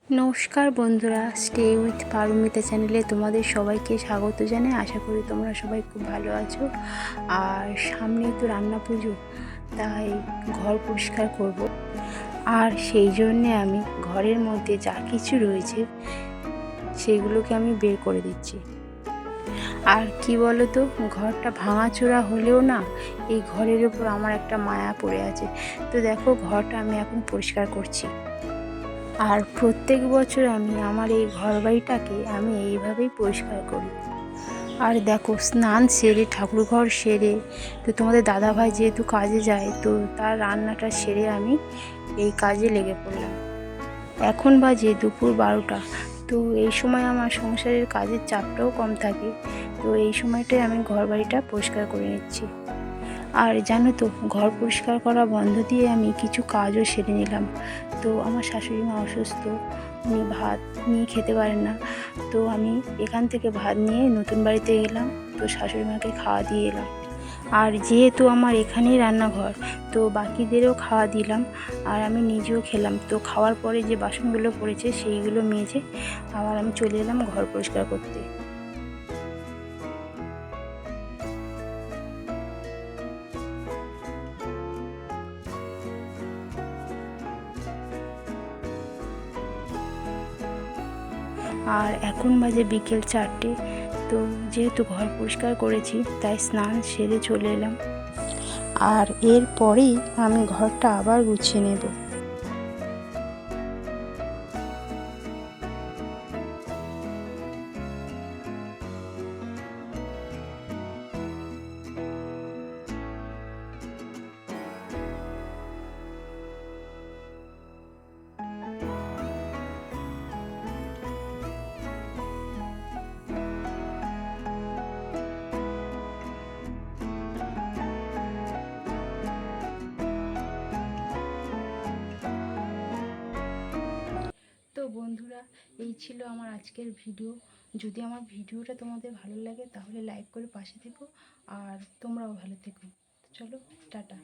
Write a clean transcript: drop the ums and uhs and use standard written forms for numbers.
নমস্কার বন্ধুরা, stay with Paromita চ্যানেলে তোমাদের সবাইকে স্বাগত জানাই। আশা করি তোমরা সবাই খুব ভালো আছো। আর সামনেই তো রান্না পুজো, তাই ঘর পরিষ্কার করব। আর সেই জন্যে আমি ঘরের মধ্যে যা কিছু রয়েছে সেগুলোকে আমি বের করে দিচ্ছি। আর কি বলো তো, ঘরটা ভাঙাচোরা হলেও না, এই ঘরের ওপর আমার একটা মায়া পড়ে আছে। তো দেখো, ঘরটা আমি এখন পরিষ্কার করছি। আর প্রত্যেক বছর আমি আমার এই ঘরবাড়িটাকে আমি এইভাবেই পরিষ্কার করি। আর দেখো, স্নান সেরে ঠাকুরঘর সেরে তো তোমাদের দাদাভাই যেহেতু কাজে যায়, তো তার রান্নাটা সেরে আমি এই কাজে লেগে পড়লাম। এখন বাজে দুপুর 12টা। তো এই সময় আমার সংসারের কাজের চাপটাও কম থাকে, তো এই সময়টায় আমি ঘরবাড়িটা পরিষ্কার করে নিচ্ছি। আর জানো তো, ঘর পরিষ্কার করা বন্ধ দিয়ে আমি কিছু কাজও সেরে নিলাম। তো আমার শাশুড়ি মা অসুস্থ, উনি ভাত নিয়ে খেতে পারেন না। তো আমি এখান থেকে ভাত নিয়ে নতুন বাড়িতে গেলাম, তো শাশুড়ি মাকে খাওয়া দিয়ে এলাম। আর যেহেতু আমার এখানেই রান্নাঘর, তো বাকিদেরও খাওয়া দিলাম আর আমি নিজেও খেলাম। তো খাওয়ার পরে যে বাসনগুলো পড়েছে সেইগুলো মেজে আবার আমি চলে এলাম ঘর পরিষ্কার করতে। আর এখন বাজে বিকেল 4টে। তো যেহেতু ঘর পরিষ্কার করেছি, তাই স্নান সেরে চলে এলাম। আর এরপরেই আমি ঘরটা আবার গুছিয়ে নেব। তো বন্ধুরা, এই ছিল আমার আজকের ভিডিও। যদি আমার ভিডিওটা তোমাদের ভালো লাগে তাহলে লাইক করে পাশে থেকো, আর তোমরাও ভালো থেকো। চলো, টাটা।